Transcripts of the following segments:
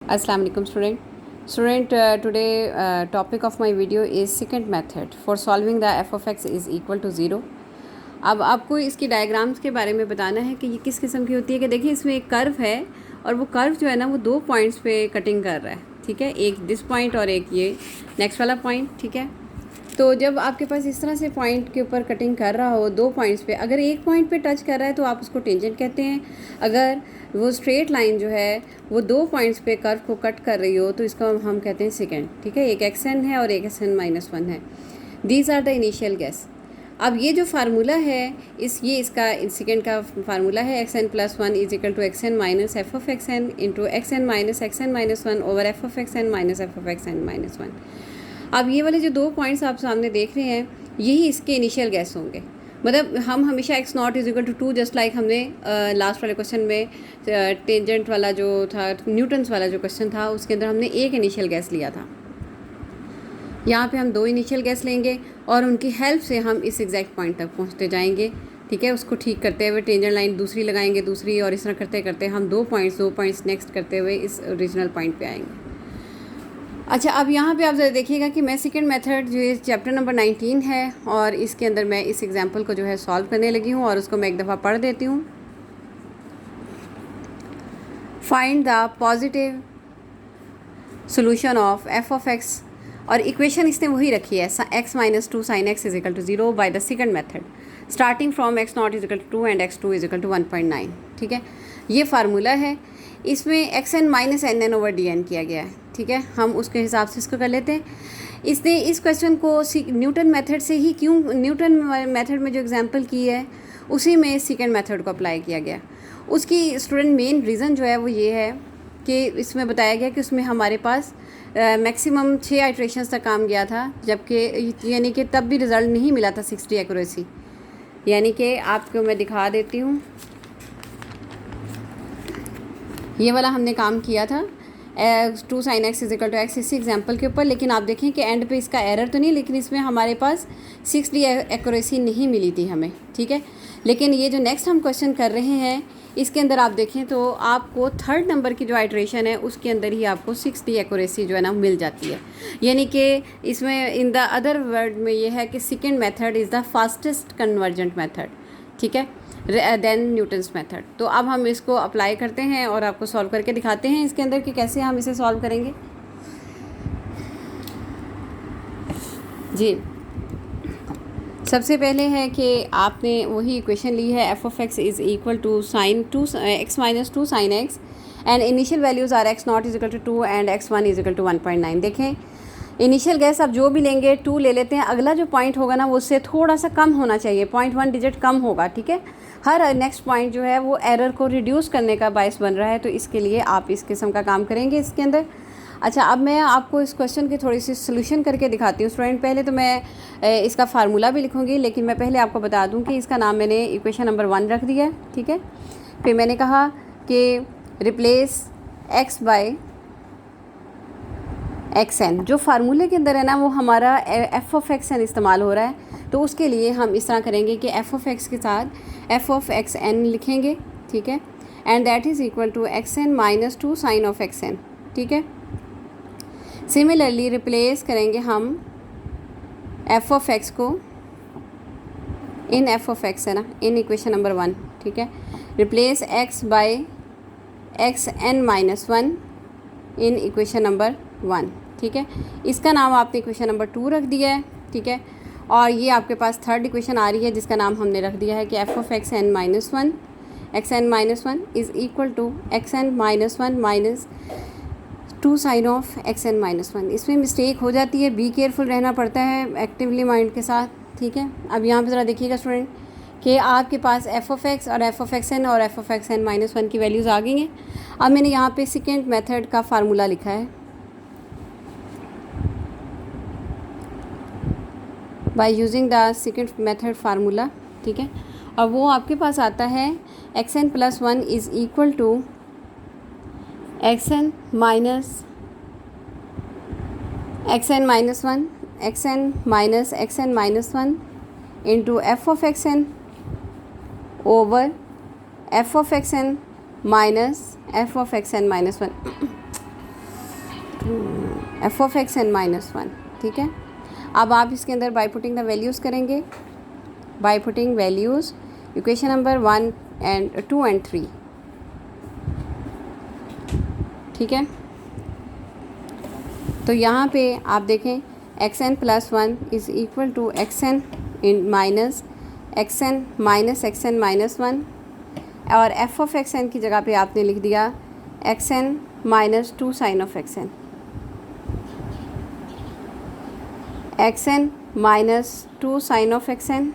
Assalamu alaikum student, today topic of my video is secant method for solving the f of x is equal to 0। अब आपको इसकी diagrams के बारे में बताना है कि ये किस किस्म की होती है। कि देखिए इसमें एक कर्व है और वो कर्व जो है ना वो दो पॉइंट्स पे कटिंग कर रहा है, ठीक है, एक दिस पॉइंट और एक ये नेक्स्ट वाला पॉइंट, ठीक है। तो जब आपके पास इस तरह से पॉइंट के ऊपर कटिंग कर रहा हो दो पॉइंट्स पे, अगर एक पॉइंट पे टच कर रहा है तो आप उसको टेंजेंट कहते हैं। अगर वो स्ट्रेट लाइन जो है वो दो पॉइंट्स पे कर्व को कट कर रही हो तो इसको हम कहते हैं सेकेंड, ठीक है। एक xn है और एक xn-1 है। These are the initial guess. अब ये जो फार्मूला है ये इसका सेकेंड का फार्मूला है xn+1 is equal to xn minus f of xn into xn-1 over f of xn minus f of xn-1। अब ये वाले जो दो पॉइंट्स आप सामने देख रहे हैं यही इसके इनिशियल गैस होंगे। मतलब हम हमेशा x0 is equal to 2 just like हमने लास्ट वाले क्वेश्चन में टेंजेंट वाला जो था न्यूटन्स वाला जो क्वेश्चन था उसके अंदर हमने एक इनिशियल गैस लिया था। यहाँ पे हम दो इनिशियल गैस लेंगे और उनकी हेल्प से हम इस एग्जैक्ट पॉइंट तक पहुँचते जाएंगे, ठीक है। उसको ठीक करते हुए टेंजेंट लाइन दूसरी लगाएंगे दूसरी, और इस तरह करते करते हम दो पॉइंट्स नेक्स्ट करते हुए इस ओरिजिनल पॉइंट पे आएंगे। अच्छा, अब यहाँ पे आप ज़रा देखिएगा कि मैं सेकंड मेथड जो है चैप्टर नंबर 19 है और इसके अंदर मैं इस एग्जांपल को जो है सॉल्व करने लगी हूँ और उसको मैं एक दफ़ा पढ़ देती हूँ। Find the positive solution of f of x, और इक्वेशन इसने वही रखी है x-2 sin x is equal to 0 by the second method starting from x0 is equal to 2 and x2 is equal to 1.9, ठीक है। ये फार्मूला है, इसमें xn-nn ओवर dn किया गया है, ठीक है। हम उसके हिसाब से इसको कर लेते हैं। इसने इस क्वेश्चन को न्यूटन मेथड से ही क्यों, न्यूटन मेथड में जो एग्जांपल की है उसी में सेकंड मेथड को अप्लाई किया गया। उसकी स्टूडेंट मेन रीज़न जो है वो ये है कि इसमें बताया गया कि उसमें हमारे पास मैक्सिमम 6 आइट्रेशंस तक काम गया था, जबकि यानी कि तब भी रिज़ल्ट नहीं मिला था 60 एक्यूरेसी। यानी कि आपको मैं दिखा देती हूँ, ये वाला हमने काम किया था 2 sin x is equal to x इसी एग्जाम्पल के ऊपर। लेकिन आप देखें कि एंड पे इसका एरर तो नहीं, लेकिन इसमें हमारे पास 60 एक्यूरेसी नहीं मिली थी हमें, ठीक है। लेकिन ये जो नेक्स्ट हम क्वेश्चन कर रहे हैं इसके अंदर आप देखें तो आपको थर्ड नंबर की जो आइट्रेशन है उसके अंदर ही आपको 60 एक्यूरेसी जो है ना मिल जाती है। यानी कि इसमें इन द अदर वर्ड में ये है कि second method is the fastest convergent method, ठीक है, देन न्यूटन्स मेथड। तो अब हम इसको अप्लाई करते हैं और आपको सॉल्व करके दिखाते हैं इसके अंदर कि कैसे हम इसे सॉल्व करेंगे। जी, सबसे पहले है कि आपने वही इक्वेशन ली है f of x is equal to x-2 sin x and initial values are x0 is equal to 2 and x1 is equal to 1.9। देखें इनिशियल गैस आप जो भी लेंगे 2 ले लेते हैं, अगला जो पॉइंट होगा ना वो उससे थोड़ा सा कम होना चाहिए, 0.1 डिजिट कम होगा, ठीक है। हर नेक्स्ट पॉइंट जो है वो एरर को रिड्यूस करने का बायस बन रहा है, तो इसके लिए आप इस किस्म का काम करेंगे इसके अंदर। अच्छा, अब मैं आपको इस क्वेश्चन की थोड़ी सी सोल्यूशन करके दिखाती हूँ स्टूडेंट। पहले तो मैं इसका फार्मूला भी लिखूँगी, लेकिन मैं पहले आपको बता दूँ कि इसका नाम मैंने इक्वेशन नंबर 1 रख दिया है, ठीक है। फिर मैंने कहा कि रिप्लेस x बाय xn, जो फार्मूले के अंदर है ना वो हमारा f ऑफ xn इस्तेमाल हो रहा है, तो उसके लिए हम इस तरह करेंगे कि f ऑफ x के साथ f ऑफ xn लिखेंगे, ठीक है, and that is equal to xn-2 sin of xn, ठीक है। सिमिलरली रिप्लेस करेंगे हम f ऑफ x को इन f ऑफ x है ना, इन इक्वेशन नंबर 1, ठीक है। Replace x by xn-1 in equation number 1, ठीक है। इसका नाम आपने इक्वेशन नंबर 2 रख दिया है, ठीक है। और ये आपके पास थर्ड इक्वेशन आ रही है जिसका नाम हमने रख दिया है कि f of xn-1 is equal to xn-1 minus 2 sin of xn-1। इसमें मिस्टेक हो जाती है, बी केयरफुल रहना पड़ता है एक्टिवली माइंड के साथ, ठीक है। अब यहाँ पे ज़रा देखिएगा स्टूडेंट कि आपके पास f ऑफ x और f ऑफ xn और f ऑफ xn-1 की वैल्यूज़ आ गई हैं। अब मैंने यहाँ पे सेकेंड मेथड का फार्मूला लिखा है by using the second method formula, ठीक है। और वो आपके पास आता है xn+1 is equal to xn minus xn-1 into f of xn over f of xn minus f of xn-1। F of x n minus one, ठीक है। अब आप इसके अंदर बाई पुटिंग द वैल्यूज़ करेंगे, by putting values equation number 1 and 2 and 3, ठीक है। तो यहाँ पे आप देखें x n plus one is equal to x n in minus x n minus one, और एफ ऑफ एक्स एन की जगह पे आपने लिख दिया x n minus two sine of x n, x n minus two sine of x n,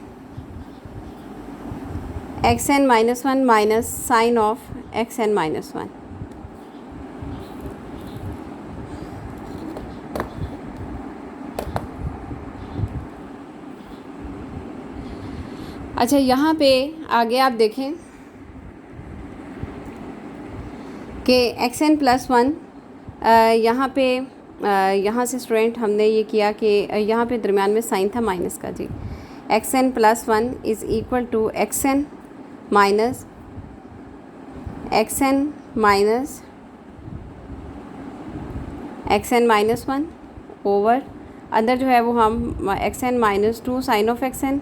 x n minus one minus sine of x n minus one. अच्छा, यहाँ पे आगे आप देखें कि एक्स एन प्लस वन, यहाँ पे यहाँ से स्टूडेंट हमने ये किया कि यहाँ पे दरमियान में साइन था माइनस का जी। X n plus one is equal to x n minus x n minus one over अंदर जो है वो हम x n minus two sine of x n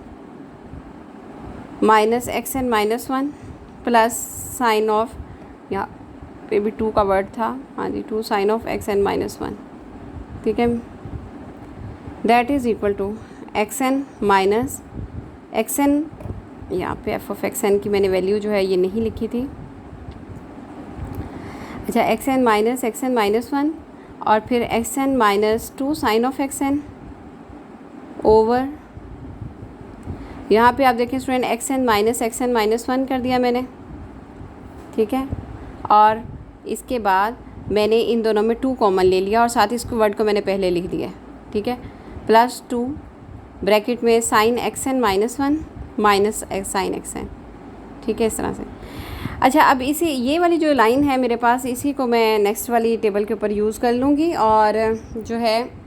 minus x n minus one plus sine of, यहाँ पे भी two का word था, हाँ जी, two sine of x n minus one, ठीक है। That is equal to x n minus x n, यहाँ पे एफ ऑफ एक्स एन की मैंने वैल्यू जो है ये नहीं लिखी थी। अच्छा, एक्स एन माइनस वन और फिर x n minus two sine of x n over, यहाँ पे आप देखें student x n minus one कर दिया मैंने, ठीक है। और इसके बाद मैंने इन दोनों में टू कॉमन ले लिया और साथ ही इसको वर्ड को मैंने पहले लिख दिया, ठीक है। प्लस टू ब्रैकेट में sine x n minus one minus sine x n, ठीक है, इस तरह से। अच्छा, अब इसी ये वाली जो लाइन है मेरे पास, इसी को मैं नेक्स्ट वाली टेबल के ऊपर यूज़ कर लूँगी और जो है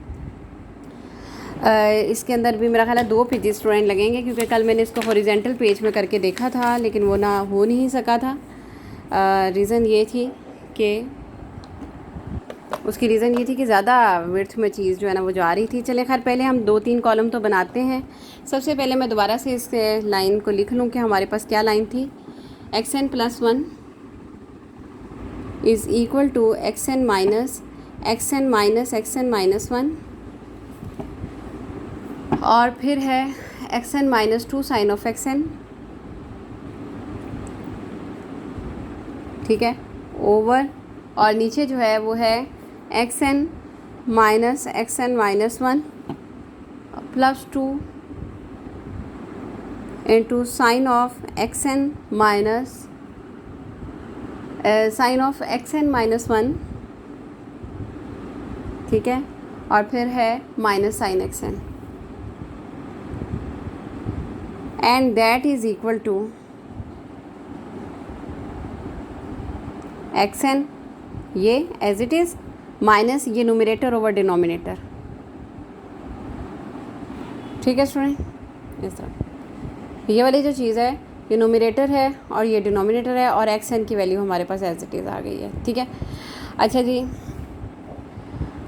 इसके अंदर भी मेरा ख्याल है 2 पेजेस स्टूडेंट लगेंगे, क्योंकि कल मैंने इसको हॉरिजॉन्टल पेज में करके देखा था लेकिन वो ना हो नहीं सका था। रीज़न ये थी कि उसकी रीज़न ये थी कि ज़्यादा विड्थ में चीज़ जो है ना वो जा रही थी। चले खैर, पहले हम 2-3 कॉलम तो बनाते हैं। सबसे पहले मैं दोबारा से इस लाइन को लिख लूँ कि हमारे पास क्या लाइन थी। X n plus one is equal to x n minus x n minus one, और फिर है x n minus two sine of x n, ठीक है, ओवर, और नीचे जो है वो है x n minus one plus two into sine of x n minus one, ठीक है, और फिर है minus sine x n, and that is equal to x n, ये एज इट इज़, माइनस ये न्यूमरेटर ओवर डिनोमिनेटर, ठीक है student. इस तरह ये वाली जो चीज़ है ये न्यूमरेटर है और ये डिनोमिनेटर है, और एक्स एन की वैल्यू हमारे पास एज इट इज़ आ गई है, ठीक है। अच्छा जी,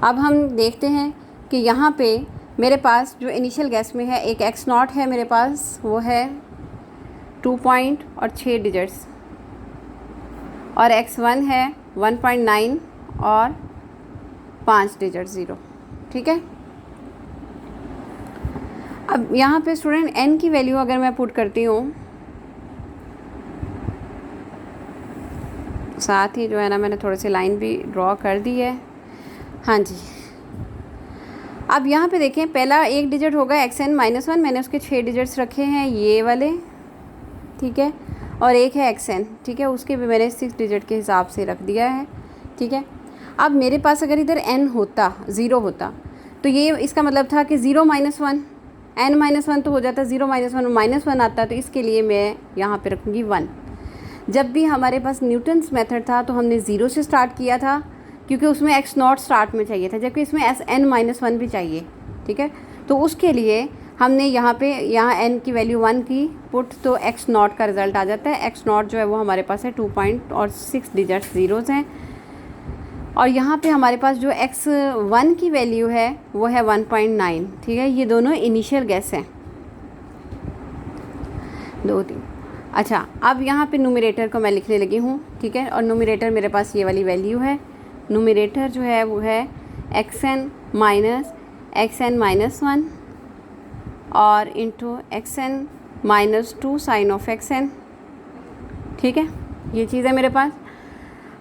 अब हम देखते हैं कि यहाँ पे मेरे पास जो इनिशियल गैस में है एक एक्स नॉट है मेरे पास, वो है 2 पॉइंट और 6 डिजिट्स, और एक्स वन है 1.9 और 5 डिजिट 0, ठीक है। अब यहाँ पे स्टूडेंट एन की वैल्यू अगर मैं पुट करती हूँ, साथ ही जो है ना मैंने थोड़ी सी लाइन भी ड्रॉ कर दी है, हाँ जी। अब यहाँ पे देखें, पहला एक डिजिट होगा एक्स एन माइनस वन, मैंने उसके 6 डिजिट्स रखे हैं ये वाले, ठीक है, और एक है एक्स एन, ठीक है, उसके भी मैंने 6 डिजिट के हिसाब से रख दिया है, ठीक है। अब मेरे पास अगर इधर एन होता, 0 होता, तो ये इसका मतलब था कि 0 minus one, n minus one तो हो जाता, 0 माइनस वन आता, तो इसके लिए मैं यहाँ पे रखूँगी 1। जब भी हमारे पास न्यूटन्स मेथड था तो हमने 0 से स्टार्ट किया था, क्योंकि उसमें एक्स नॉट स्टार्ट में चाहिए था, जबकि इसमें एन माइनस वन भी चाहिए, ठीक है। तो उसके लिए हमने यहाँ एन की वैल्यू 1 की पुट, तो एक्स नॉट का रिज़ल्ट आ जाता है। एक्स नॉट जो है वो हमारे पास है 2 पॉइंट और 6 डिजिट ज़ीरोज़ हैं, और यहाँ पे हमारे पास जो x1 की वैल्यू है वो है 1.9, ठीक है। ये दोनों इनिशियल गैस हैं, 2 3। अच्छा, अब यहाँ पे न्यूमरेटर को मैं लिखने लगी हूँ, ठीक है। और न्यूमरेटर मेरे पास ये वाली वैल्यू है। न्यूमरेटर जो है वो है xn माइनस 1 और into xn minus 2 sine of xn, ठीक है। ये चीज़ है मेरे पास।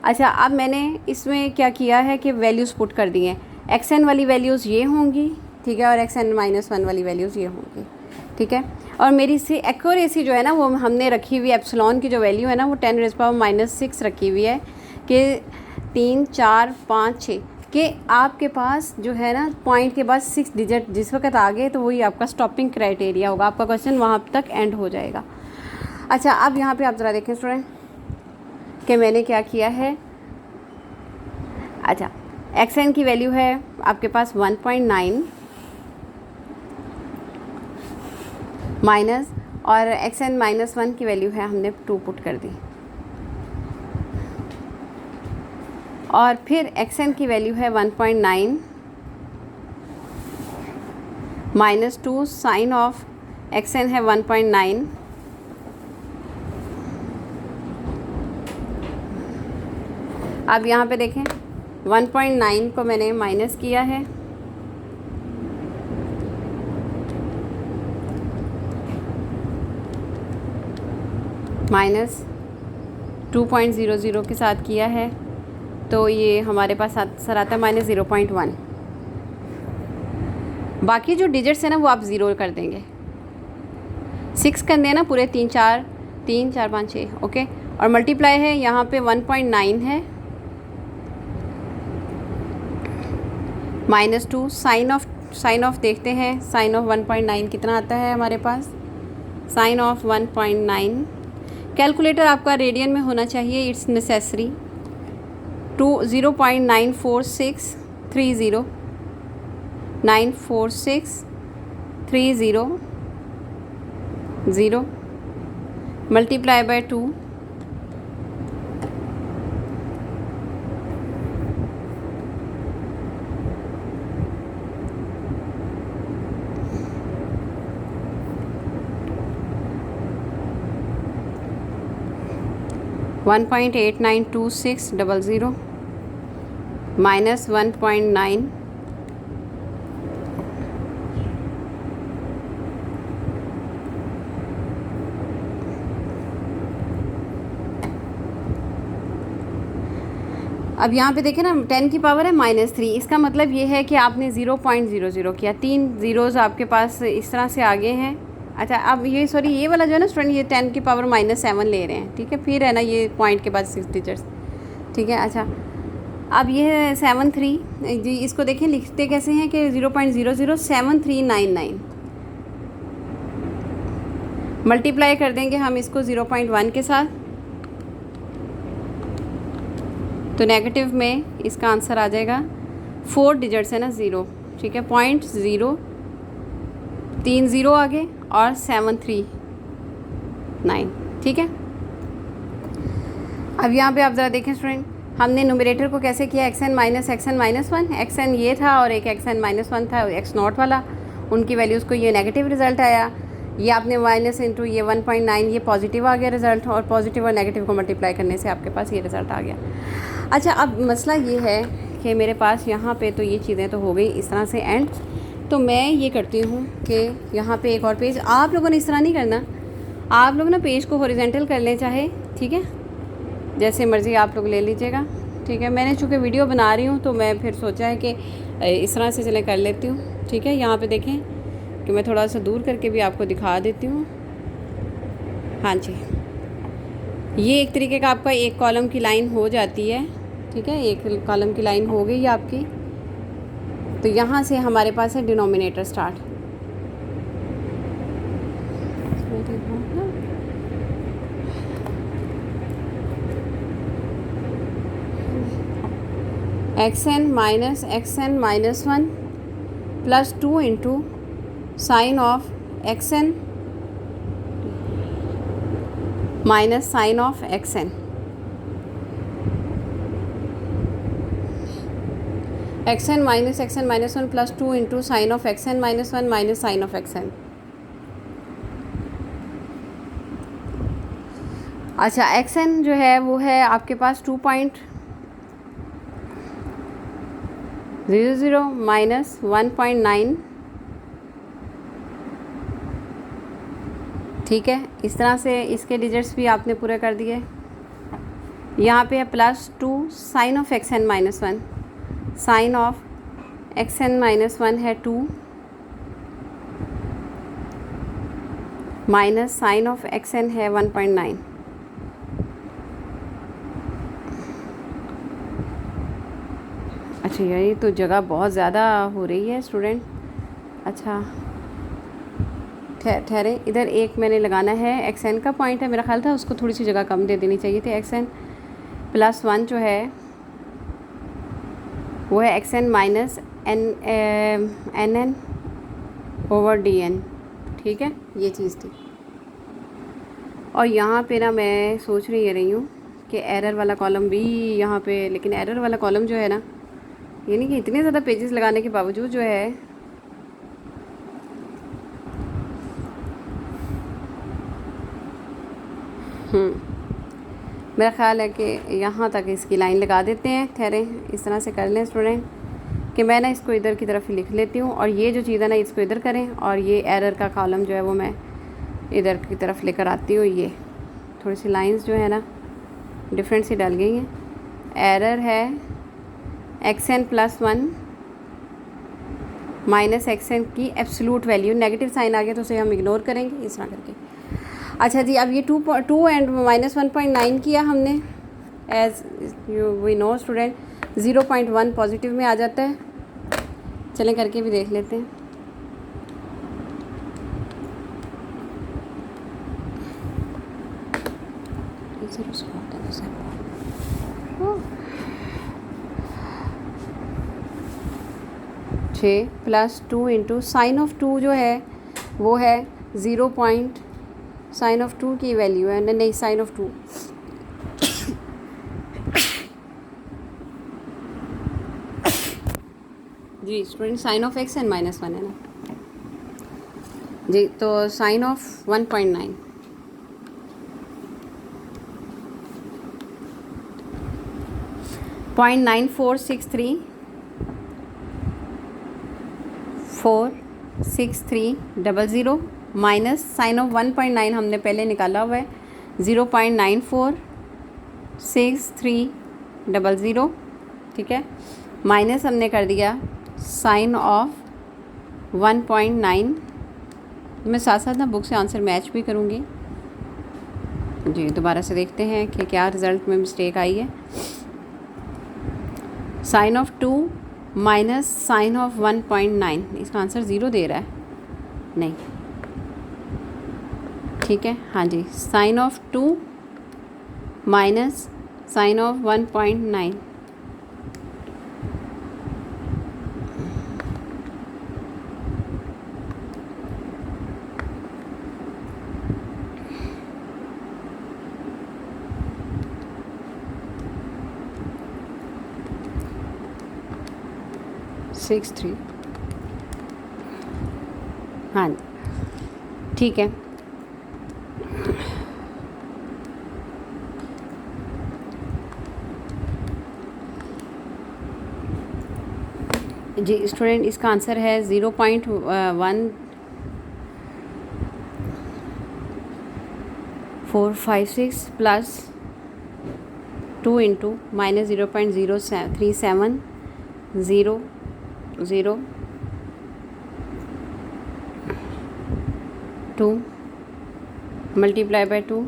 अच्छा, अब मैंने इसमें क्या किया है कि वैल्यूज़ पुट कर दी हैं। xn वाली वैल्यूज़ ये होंगी, ठीक है, और xn माइनस 1 वाली वैल्यूज़ ये होंगी, ठीक है। और मेरी इससे एक्यूरेसी जो है ना वो हमने रखी हुई है, एप्सिलॉन की जो वैल्यू है ना वो 10⁻⁻⁶ रखी हुई है कि 3 4 5 6 कि आपके पास जो है ना पॉइंट के बाद 6 डिजिट जिस वक्त आ गए तो वही आपका स्टॉपिंग क्राइटेरिया होगा, आपका क्वेश्चन वहाँ तक एंड हो जाएगा। अच्छा, अब यहाँ पे आप ज़रा देखें स्टूडेंट कि मैंने क्या किया है। अच्छा, xn की वैल्यू है आपके पास 1.9 माइनस, और xn माइनस 1 की वैल्यू है हमने 2 पुट कर दी, और फिर xn की वैल्यू है 1.9 माइनस 2 साइन ऑफ xn है 1.9, अब यहाँ पे देखें 1.9 को मैंने माइनस किया है, माइनस 2.00 के साथ किया है, तो ये हमारे पास सर आता है माइनस 0.1। बाकी जो डिजिट्स हैं ना वो आप ज़ीरो कर देंगे, 6 करने हैं ना पूरे, 3 4 5 6, ओके। और मल्टीप्लाई है यहाँ पे 1.9 है माइनस 2 साइन ऑफ देखते हैं, साइन ऑफ 1.9 कितना आता है हमारे पास। साइन ऑफ 1.9 कैलकुलेटर आपका रेडियन में होना चाहिए, it's necessary. 0.94630 94630 multiply by 2, (1.892600 minus 1.9 अब यहाँ पे देखें ना 10 की पावर है -3, इसका मतलब ये है कि आपने 0.00 किया, 3 ज़ीरोज़ आपके पास इस तरह से आगे हैं। अच्छा, अब ये सॉरी ये वाला जो है ना स्टूडेंट, ये 10 की पावर -7 ले रहे हैं, ठीक है। फिर है ना ये पॉइंट के बाद 6 डिजिट्स, ठीक है। अच्छा, अब ये है 73 जी, इसको देखें लिखते कैसे हैं कि 0.007399 मल्टीप्लाई कर देंगे हम इसको 0.1 के साथ, तो नेगेटिव में इसका आंसर आ जाएगा 4 डिजिट्स है ना 0, ठीक है। 0.0 3 0 आगे और 739, ठीक है। अब यहाँ पे आप ज़रा देखें स्टूडेंट, हमने न्यूमरेटर को कैसे किया, xn माइनस 1, xn ये था और एक xn माइनस 1 था x नॉट वाला, उनकी वैल्यूज़ को ये नेगेटिव रिज़ल्ट आया। ये आपने माइनस इंटू ये 1.9 ये पॉजिटिव आ गया रिज़ल्ट, और पॉजिटिव और नेगेटिव को मल्टीप्लाई करने से आपके पास ये रिज़ल्ट आ गया। अच्छा, अब मसला ये है कि मेरे पास यहाँ पे तो ये चीज़ें तो हो गई इस तरह से एंड, तो मैं ये करती हूँ कि यहाँ पे एक और पेज, आप लोगों ने इस तरह नहीं करना, आप लोग ना पेज को हॉरिजॉन्टल कर लें चाहे, ठीक है, जैसे मर्ज़ी आप लोग ले लीजिएगा, ठीक है। मैंने चूँकि वीडियो बना रही हूँ तो मैं फिर सोचा है कि इस तरह से चले कर लेती हूँ, ठीक है। यहाँ पे देखें कि मैं थोड़ा सा दूर करके भी आपको दिखा देती हूँ। हाँ जी, ये एक तरीके का आपका एक कॉलम की लाइन हो जाती है, ठीक है। एक कॉलम की लाइन हो गई आपकी, तो यहाँ से हमारे पास है denominator start, xn minus 1 plus 2 into sine of xn minus sine of xn, x n minus one plus 2 into sine of x n minus one minus sine of x n. अच्छा, एक्स एन जो है वो है आपके पास 2.00 minus 1.9, ठीक है। इस तरह से इसके डिजिट्स भी आपने पूरे कर दिए। यहाँ पे है plus 2 sine of x n minus one, sine of x n minus one है 2 minus sine of x n है 1.9। अच्छा यार, ये तो जगह बहुत ज़्यादा हो रही है स्टूडेंट। अच्छा ठहरे, इधर एक मैंने लगाना है, एक्स एन का पॉइंट है, मेरा ख्याल था उसको थोड़ी सी जगह कम दे देनी चाहिए थी। एक्स एन प्लस 1 जो है वो है x n minus n n over d n, ठीक है, ये चीज़ थी। और यहाँ पे ना मैं सोच रही हूँ कि एरर वाला कॉलम भी यहाँ पे, लेकिन एरर वाला कॉलम जो है ना, यानी कि इतने ज़्यादा पेजेस लगाने के बावजूद जो है मेरा ख़्याल है कि यहाँ तक इसकी लाइन लगा देते हैं। ठहरे, इस तरह से कर लें स्टूडेंट कि मैं ना इसको इधर की तरफ ही लिख लेती हूँ, और ये जो चीज़ है ना इसको इधर करें, और ये एरर का कॉलम जो है वो मैं इधर की तरफ लेकर आती हूँ। ये थोड़ी सी लाइंस जो है ना डिफरेंट सी डल गई हैं। एरर है x n plus 1 minus x n की एब्सोल्यूट वैल्यू, नेगेटिव साइन आ गया तो उसे हम इग्नोर करेंगे इस तरह करके। अच्छा जी, अब ये 2 एंड माइनस 1.9 किया हमने, as you we know student 0.1 positive में आ जाता है। चलें करके भी देख लेते हैं। छः प्लस 2 इंटू साइन ऑफ 2 जो है वो है 0 पॉइंट, साइन ऑफ 2 की वैल्यू है, नहीं साइन ऑफ 2 जी student, sine of x n minus 1 है ना जी, तो sine of 1.9 0.9463 minus sine of 1.9 हमने पहले निकाला हुआ है 0.946300, ठीक है, माइनस हमने कर दिया साइन ऑफ 1.9। मैं साथ साथ ना बुक से आंसर मैच भी करूँगी जी। दोबारा से देखते हैं कि क्या रिज़ल्ट में मिस्टेक आई है। Sine of 2 minus sine of 1.9, इसका आंसर 0 दे रहा है, नहीं, ठीक है, हाँ जी, sine of 2 minus sine of 1.9, six three, हाँ ठीक है। जी स्टूडेंट, इसका आंसर है 0.1456 plus 2 into minus 0.0370 2 multiply by 2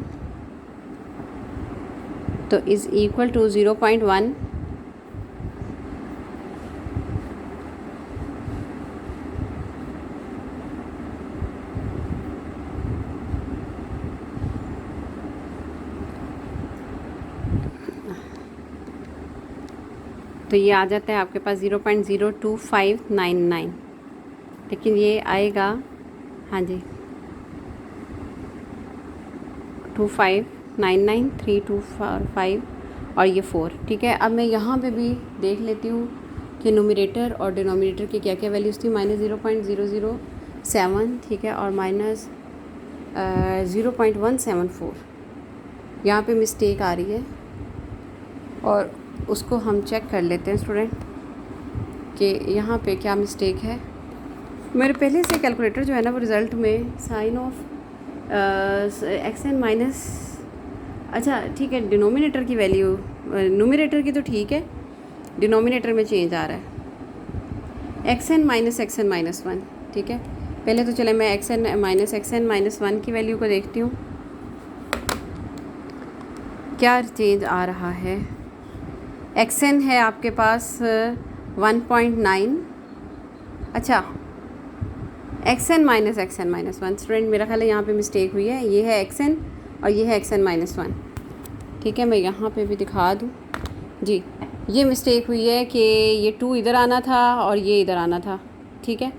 तो इज़ इक्वल टू 0.1 तो ये आ जाता है आपके पास 0.02599, लेकिन ये आएगा, हाँ जी, 2599 325 और ये 4, ठीक है। अब मैं यहाँ पे भी देख लेती हूँ कि न्यूमरेटर और डिनोमिनेटर की क्या क्या वैल्यूज़ थी, -0.007, ठीक है, और -0.174। यहाँ पे मिस्टेक आ रही है और उसको हम चेक कर लेते हैं स्टूडेंट कि यहाँ पे क्या मिस्टेक है। मेरे पहले से कैलकुलेटर जो है ना वो रिज़ल्ट में साइन ऑफ एक्सन माइनस, अच्छा ठीक है, डिनोमिनेटर की वैल्यू, न्यूमरेटर की तो ठीक है, डिनोमिनेटर में चेंज आ रहा है, एक्सन माइनस 1, ठीक है। पहले तो चले मैं एक्सन माइनस 1 की वैल्यू को देखती हूँ क्या चेंज आ रहा है। एक्सन है आपके पास 1.9, अच्छा एक्सन माइनस 1, स्टूडेंट मेरा ख्याल है यहाँ पे मिस्टेक हुई है, ये है एक्सन और ये है एक्सन -1, ठीक है। मैं यहाँ पे भी दिखा दूँ जी, ये मिस्टेक हुई है कि ये 2 इधर आना था और ये इधर आना था, ठीक है।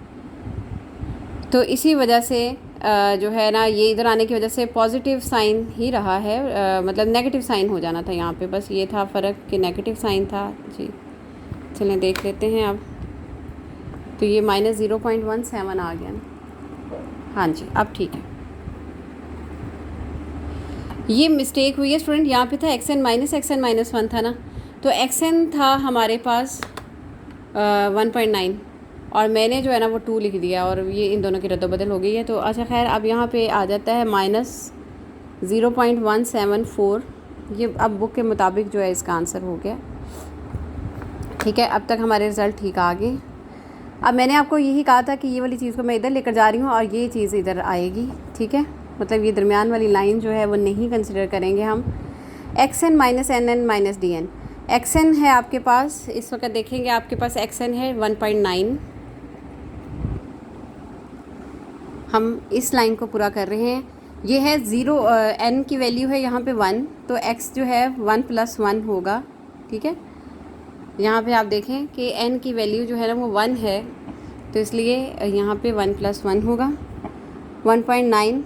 तो इसी वजह से जो है ना, ये इधर आने की वजह से पॉजिटिव साइन ही रहा है, मतलब नेगेटिव साइन हो जाना था यहाँ पे, बस ये था फ़र्क कि नेगेटिव साइन था जी। चलें देख लेते हैं अब, तो ये -0.17 आ गया ना, हाँ जी अब ठीक है। ये मिस्टेक हुई है स्टूडेंट, यहाँ पे था एक्सन माइनस 1 था ना, तो एक्सन था हमारे पास 1.9 और मैंने जो है ना वो 2 लिख दिया और ये इन दोनों की रद्दोबदल हो गई है। तो अच्छा खैर, अब यहाँ पे आ जाता है -0.174, ये अब बुक के मुताबिक जो है इसका आंसर हो गया, ठीक है। अब तक हमारे रिज़ल्ट ठीक आ गए। अब मैंने आपको यही कहा था कि ये वाली चीज़ को मैं इधर लेकर जा रही हूँ और ये चीज़ इधर आएगी, ठीक है, मतलब ये दरमियान वाली लाइन जो है वो नहीं कंसिडर करेंगे हम। Action minus NN minus DN, action है आपके पास इस वक्त देखेंगे, आपके पास एक्सन है 1.9, हम इस लाइन को पूरा कर रहे हैं। ये है 0, n की वैल्यू है यहाँ पे 1, तो x जो है 1 + 1 होगा, ठीक है। यहाँ पे आप देखें कि n की वैल्यू जो है ना वो 1 है, तो इसलिए यहाँ पे 1 + 1 होगा। 1.9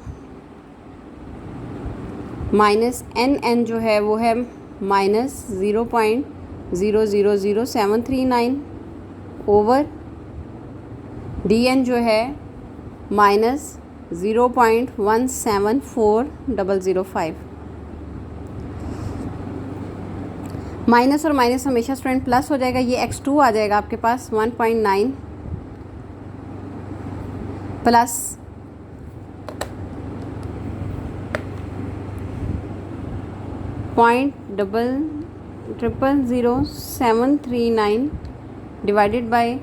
माइनस NN जो है वो है -0.000739 ओवर DN जो है -0.174005। माइनस और माइनस हमेशा स्टूडेंट प्लस हो जाएगा, ये x2 आ जाएगा आपके पास 1.9 प्लस .000739 डिवाइडेड बाय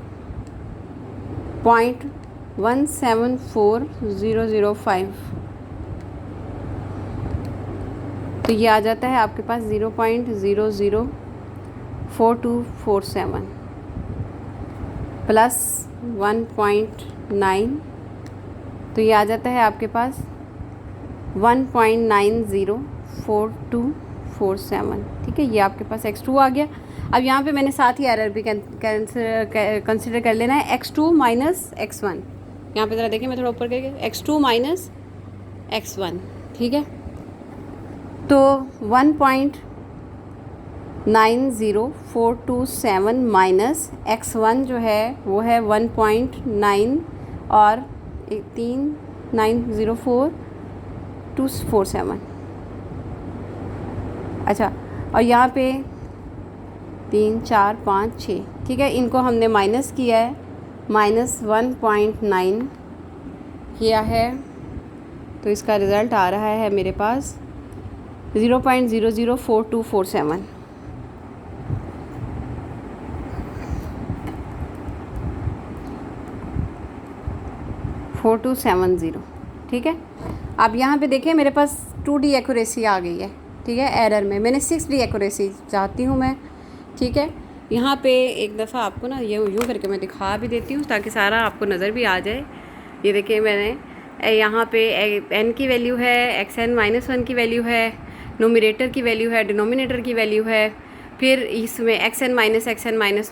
0.174005, तो ये आ जाता है आपके पास 0.004247 प्लस 1.9, तो ये आ जाता है आपके पास 1.904247, ठीक है। ये आपके पास x2 आ गया। अब यहाँ पे मैंने साथ ही एरर भी कंसिडर कर लेना है, x2 माइनस x1, यहाँ पे ज़रा देखिए मैं थोड़ा ऊपर करके, x2 माइनस x1, ठीक है। तो 1.90427 माइनस x1 जो है वो है 1.9 और 3904247, अच्छा, और यहाँ पे 3 4 5 6, ठीक है, इनको हमने माइनस किया है, -1.9 किया है, तो इसका रिज़ल्ट आ रहा है मेरे पास 0.004247। ठीक है। अब यहाँ पे देखिए मेरे पास 2D एक्यूरेसी आ गई है, ठीक है, एरर में मैंने 6D एक्यूरेसी चाहती हूँ मैं, ठीक है। यहाँ पे एक दफ़ा आपको ना ये यूँ करके मैं दिखा भी देती हूँ ताकि सारा आपको नज़र भी आ जाए। ये देखिए मैंने यहाँ पे n की वैल्यू है, xn माइनस 1 की वैल्यू है, न्यूमरेटर की वैल्यू है, डिनोमिनेटर की वैल्यू है, फिर इसमें xn माइनस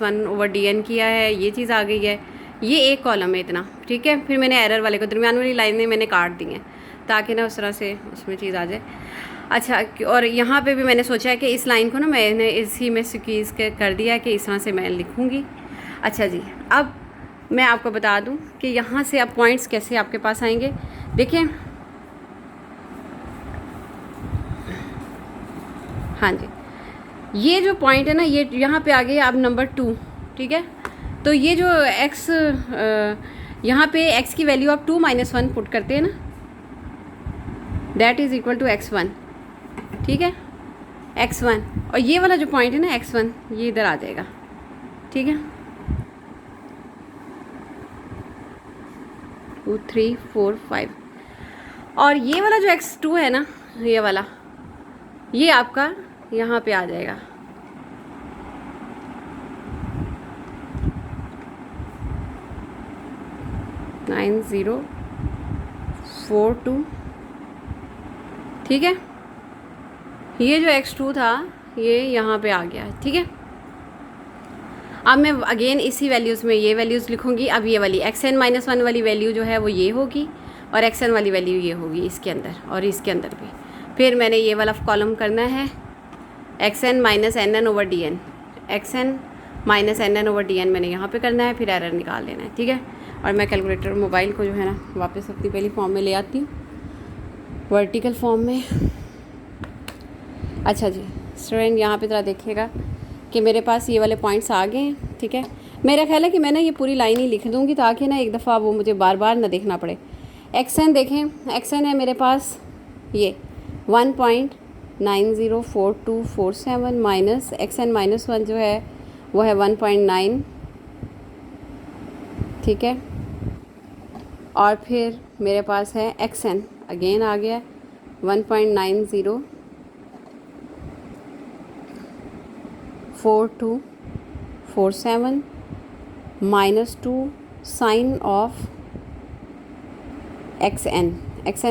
1 ओवर dn किया है, ये चीज़ आ गई है। ये एक कॉलम है इतना, ठीक है। फिर मैंने एरर वाले को दरमियान वाली लाइनें मैंने काट दी हैं ताकि ना उस तरह से उसमें चीज़ आ जाए। अच्छा, और यहाँ पे भी मैंने सोचा है कि इस लाइन को ना मैंने इसी में स्क्वीज़ कर दिया है कि इस तरह से मैं लिखूँगी। अच्छा जी, अब मैं आपको बता दूं कि यहाँ से अब पॉइंट्स कैसे आपके पास आएंगे। देखिए, हाँ जी, ये जो पॉइंट है ना, ये यहाँ पे आ गया अब नंबर 2, ठीक है। तो ये जो x यहाँ पे x की वैल्यू आप 2 - 1 पुट करते हैं ना, that is equal to x1, ठीक है, x1। और ये वाला जो पॉइंट है ना x1, ये इधर आ जाएगा, ठीक है। 2 3 4 5, और ये वाला जो x2 है ना, ये वाला, ये आपका यहाँ पे आ जाएगा, नाइन 0 4 2, ठीक है। ये जो x2 था ये यहाँ पे आ गया, ठीक है। अब मैं अगेन इसी वैल्यूज़ में ये वैल्यूज़ लिखूँगी। अब ये वाली xn - 1 वाली वैल्यू जो है वो ये होगी, और xn वाली वैल्यू ये होगी इसके अंदर और इसके अंदर भी। फिर मैंने ये वाला कॉलम करना है xn - nn/dn, xn - nn/dn मैंने यहाँ पे करना है, फिर एरर निकाल लेना है, ठीक है। और मैं कैलकुलेटर मोबाइल को जो है ना वापस अपनी पहली फॉर्म में ले आती हूँ, वर्टिकल फॉर्म में। अच्छा जी स्टूडेंट, यहाँ पे ज़रा देखिएगा कि मेरे पास ये वाले पॉइंट्स आ गए हैं, ठीक है। मेरा ख्याल है कि मैं ना ये पूरी लाइन ही लिख दूँगी ताकि ना एक दफ़ा वो मुझे बार बार ना देखना पड़े। xn देखें, xn है मेरे पास ये 1.904247 माइनस xn - 1 जो है वो है 1.9, ठीक है। और फिर मेरे पास है xn अगेन आ गया 1.904247 minus 2 sine of xn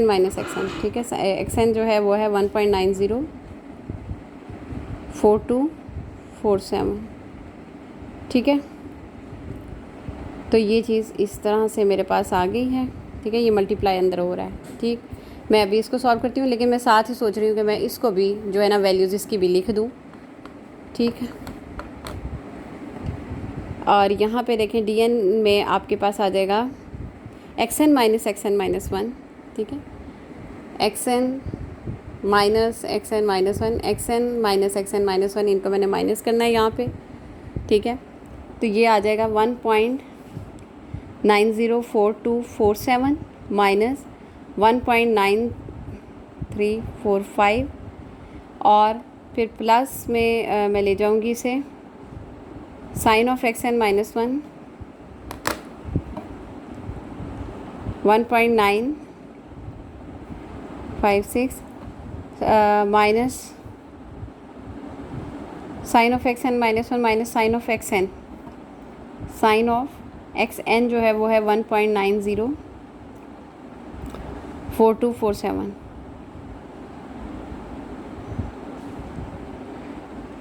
minus xn, ठीक है। xn जो है वो है 1.904247, ठीक है। तो ये चीज़ इस तरह से मेरे पास आ गई है, ठीक है। ये मल्टीप्लाई अंदर हो रहा है, ठीक। मैं अभी इसको सॉल्व करती हूँ, लेकिन मैं साथ ही सोच रही हूँ कि मैं इसको भी जो है ना वैल्यूज़ इसकी भी लिख दूँ, ठीक है। और यहाँ पे देखें dn में आपके पास आ जाएगा xn - xn - 1, ठीक है। xn - xn - 1, xn - xn - 1, इनको मैंने माइनस करना है यहाँ पे, ठीक है। तो ये आ जाएगा 1.904247 माइनस 1.9345, और फिर प्लस में मैं ले जाऊँगी इसे sine of xn - 1 1.956 minus sine of xn - 1 minus sine of xn, sine of xn जो है वो है 1.904247।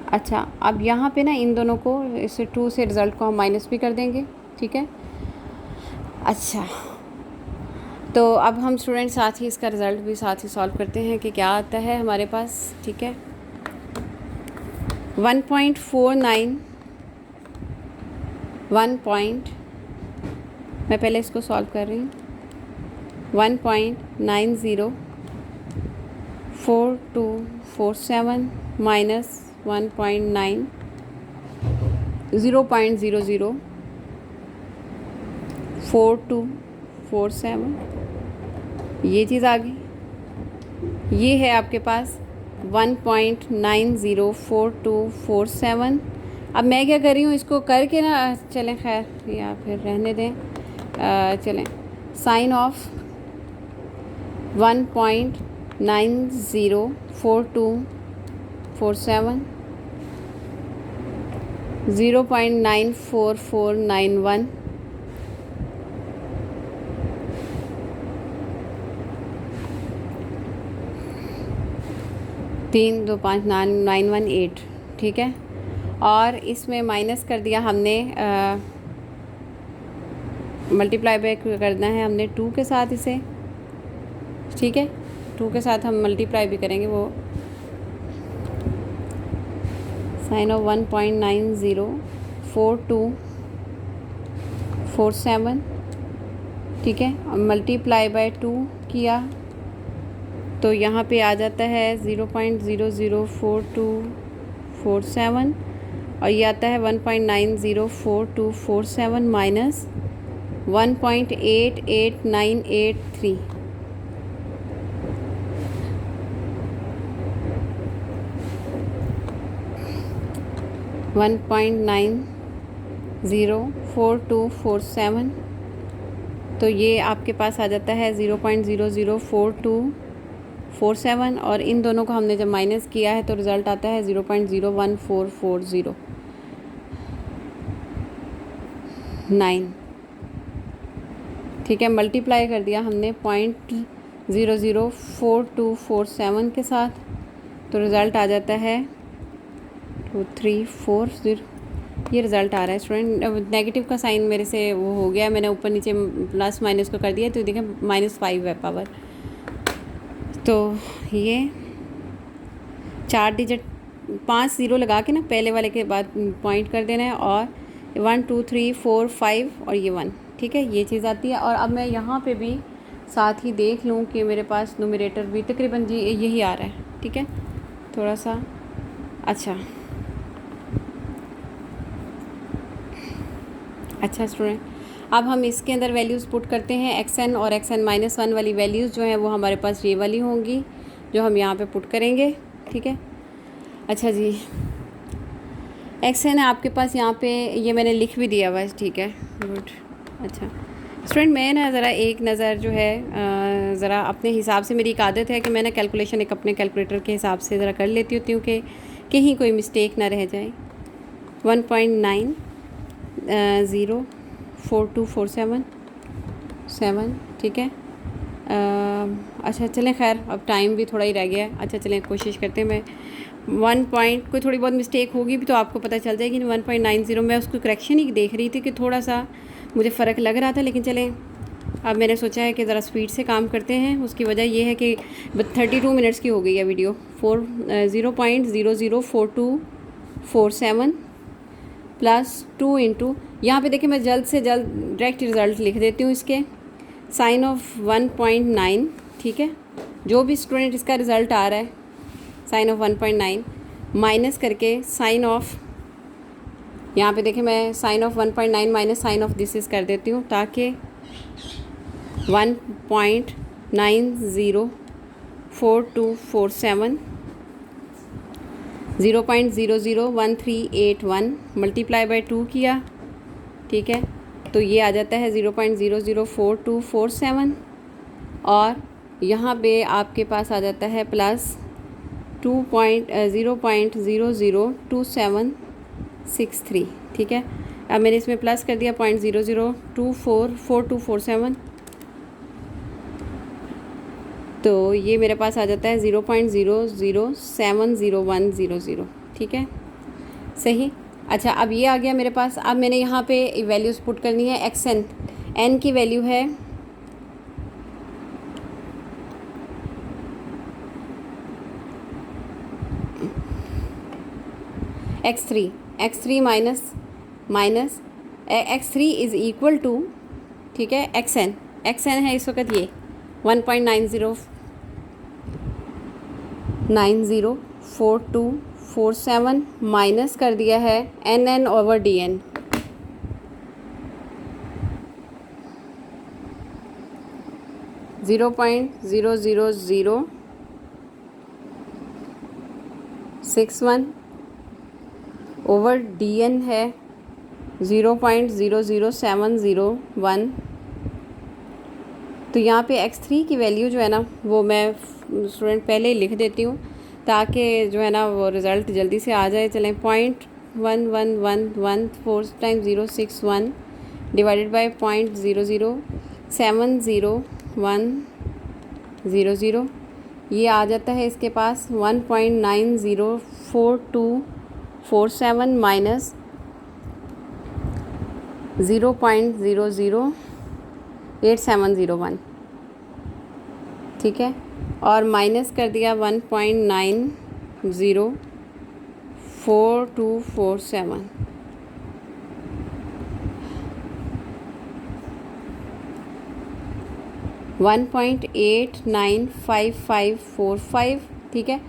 अच्छा, अब यहाँ पे ना इन दोनों को, इस 2 से रिज़ल्ट को हम माइनस भी कर देंगे, ठीक है। अच्छा, तो अब हम स्टूडेंट साथ ही इसका रिज़ल्ट भी साथ ही सॉल्व करते हैं कि क्या आता है हमारे पास, ठीक है। 1.49 मैं पहले इसको सॉल्व कर रही हूँ। 1.904247 माइनस 0.004247, ये चीज़ आ गई। ये है आपके पास 1.904247। अब मैं क्या कर रही हूँ, इसको करके ना, चलें खैर या फिर रहने दें, चलें, साइन ऑफ 1.904247 0.94491 3 2 5 918, ठीक है। और इसमें माइनस कर दिया हमने, मल्टीप्लाई बैक करना है हमने 2 के साथ इसे, ठीक है। 2 के साथ हम मल्टीप्लाई भी करेंगे, वो साइन ऑफ 1.9042 47, ठीक है, और मल्टीप्लाई बाय 2 किया तो यहाँ पे आ जाता है 0.004247 और ये आता है 1.904247 माइनस 1.88983। 1.904247, तो ये आपके पास आ जाता है 0.004247 और इन दोनों को हमने जब माइनस किया है तो रिज़ल्ट आता है 0.01440 ठीक है। मल्टीप्लाई कर दिया हमने 0.004247 के साथ तो रिज़ल्ट आ जाता है 2340। ये रिज़ल्ट आ रहा है स्टूडेंट। नेगेटिव का साइन मेरे से वो हो गया, मैंने ऊपर नीचे प्लस माइनस को कर दिया तो देखें -5 है पावर। तो ये 4 डिजिट 5 0 लगा के ना पहले वाले के बाद पॉइंट कर देना है और 1 2 3 4 5 और ये 1, ठीक है, ये चीज़ आती है। और अब मैं यहाँ पे भी साथ ही देख लूँ कि मेरे पास न्यूमरेटर भी तकरीबन जी यही आ रहा है, ठीक है, थोड़ा सा अच्छा स्टूडेंट। अब हम इसके अंदर वैल्यूज़ पुट करते हैं। xn और xn-1 वाली वैल्यूज़ जो हैं वो हमारे पास ये वाली होंगी जो हम यहाँ पे पुट करेंगे, ठीक है। अच्छा जी, xn आपके पास यहाँ पे ये मैंने लिख भी दिया हुआ है, ठीक है, गुड। अच्छा स्टूडेंट, मैं ना ज़रा एक नज़र जो है ज़रा अपने हिसाब से, मेरी एक आदत है कि मैं ना कैलकुलेशन एक अपने कैलकुलेटर के हिसाब से ज़रा कर लेती होती हूँ कि कहीं कोई मिस्टेक ना रह जाए। 1.904247 ठीक है। अच्छा चलें, खैर अब टाइम भी थोड़ा ही रह गया है। अच्छा चलें, कोशिश करते हैं। मैं 1 पॉइंट कोई थोड़ी बहुत मिस्टेक होगी भी तो आपको पता चल जाएगी। 1.90 मैं उसको करेक्शन ही देख रही थी कि थोड़ा सा मुझे फ़र्क लग रहा था, लेकिन चलें अब मैंने सोचा है कि ज़रा स्पीड से काम करते हैं। उसकी वजह ये है कि 32 मिनट्स की हो गई है वीडियो। 0.004247 प्लस 2 इंटू, यहाँ पर देखिए मैं जल्द से जल्द डायरेक्ट रिज़ल्ट लिख देती हूँ इसके। साइन ऑफ 1.9, ठीक है, जो भी स्टूडेंट इसका रिज़ल्ट आ रहा है साइन ऑफ 1.9 माइनस करके साइन ऑफ, यहाँ पे देखें मैं sine of 1.9 minus sine of this is कर देती हूँ ताकि 1.904247 0.001381 मल्टीप्लाई बाय 2 किया, ठीक है, तो ये आ जाता है 0.004247 और यहाँ पे आपके पास आ जाता है प्लस 0.002763, ठीक है। अब मैंने इसमें प्लस कर दिया 0.00244247, तो ये मेरे पास आ जाता है 0.0070100, ठीक है, सही। अच्छा अब ये आ गया मेरे पास। अब मैंने यहाँ पे वैल्यूज़ पुट करनी है। xn, n की वैल्यू है x3 minus x3 is equal to, ठीक है, xn है इस वक्त ये 1.904247 माइनस कर दिया है nn over dn, (0.00061) over dn है 0.00701। तो यहाँ पे x3 की वैल्यू जो है ना वो मैं स्टूडेंट पहले ही लिख देती हूँ ताकि जो है ना वो रिज़ल्ट जल्दी से आ जाए। चलें 0.11114 टाइम्स 061 डिवाइडेड बाय 0.0070100, ये आ जाता है इसके पास 1.904247 माइनस 0.008701, ठीक है, और माइनस कर दिया 1.904247। 1.895545, ठीक है।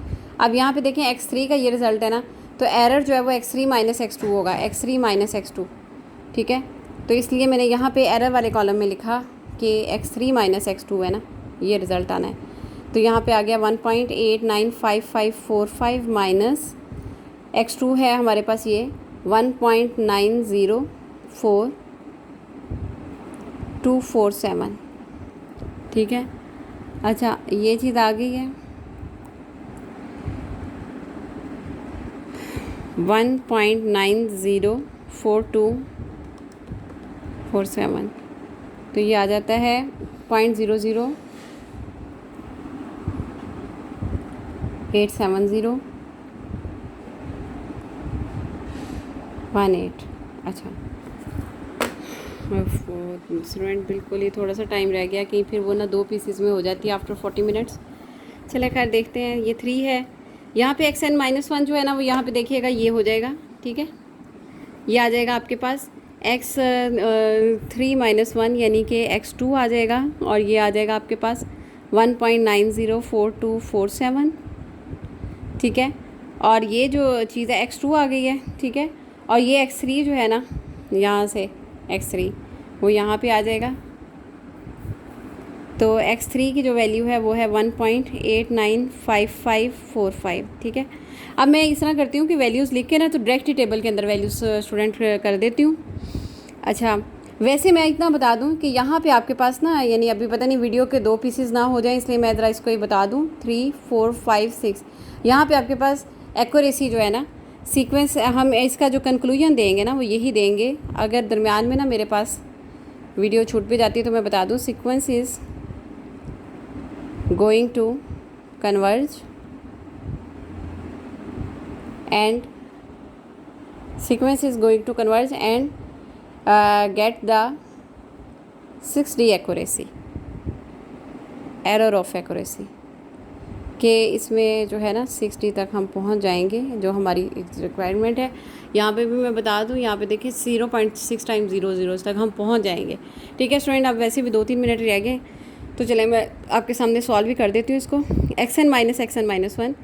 अब यहाँ पे देखें x3 का ये रिज़ल्ट है ना, तो एरर जो है वो x3 माइनस x2 होगा, x3 माइनस x2, ठीक है। तो इसलिए मैंने यहाँ पे एरर वाले कॉलम में लिखा कि x3 माइनस x2 है ना, ये रिज़ल्ट आना है। तो यहाँ पे आ गया 1.895545 माइनस x2 है हमारे पास ये 1.904247, ठीक है। अच्छा, ये चीज़ आ गई है 1.904247, तो ये आ जाता है 0.0087018। अच्छा, स्टूडेंट बिल्कुल ही थोड़ा सा टाइम रह गया, कहीं फिर वो ना 2 पीसेस में हो जाती है आफ्टर 40 मिनट्स। चले खैर देखते हैं। ये 3 है, यहाँ पे xn-1 जो है ना वो यहाँ पे देखिएगा ये हो जाएगा, ठीक है। ये आ जाएगा आपके पास x3-1 यानी कि x2 आ जाएगा, और ये आ जाएगा आपके पास 1.904247, ठीक है। और ये जो चीज़ है x2 आ गई है, ठीक है। और ये x3 जो है ना, यहाँ से x3 वो यहाँ पे आ जाएगा, तो x3 की जो वैल्यू है वो है 1.895545, ठीक है। अब मैं इस तरह करती हूँ कि वैल्यूज़ लिख के ना तो डायरेक्ट ही टेबल के अंदर वैल्यूज़ स्टूडेंट कर देती हूँ। अच्छा, वैसे मैं इतना बता दूँ कि यहाँ पे आपके पास ना, यानी अभी पता नहीं वीडियो के 2 पीसेस ना हो जाएं, इसलिए मैं ज़रा इसको ही बता दूँ 3 4 5 6। यहाँ पे आपके पास एक्यूरेसी जो है ना, सीक्वेंस हम इसका जो कंक्लूजन देंगे ना वो यही देंगे। अगर दरमियान में ना मेरे पास वीडियो छूट भी जाती है तो मैं बता दूँ, sequence is going to converge and sequence is going to converge and get the 6D accuracy, error of accuracy, कि इसमें जो है ना 6D तक हम पहुंच जाएंगे जो हमारी रिक्वायरमेंट है। यहाँ पे भी मैं बता दूँ, यहाँ पे देखिए 0.6 टाइम्स 00 तक हम पहुंच जाएंगे, ठीक है स्टूडेंट। अब वैसे भी 2-3 मिनट रह गए, तो चले मैं आपके सामने सॉल्व भी कर देती हूँ इसको। xn-1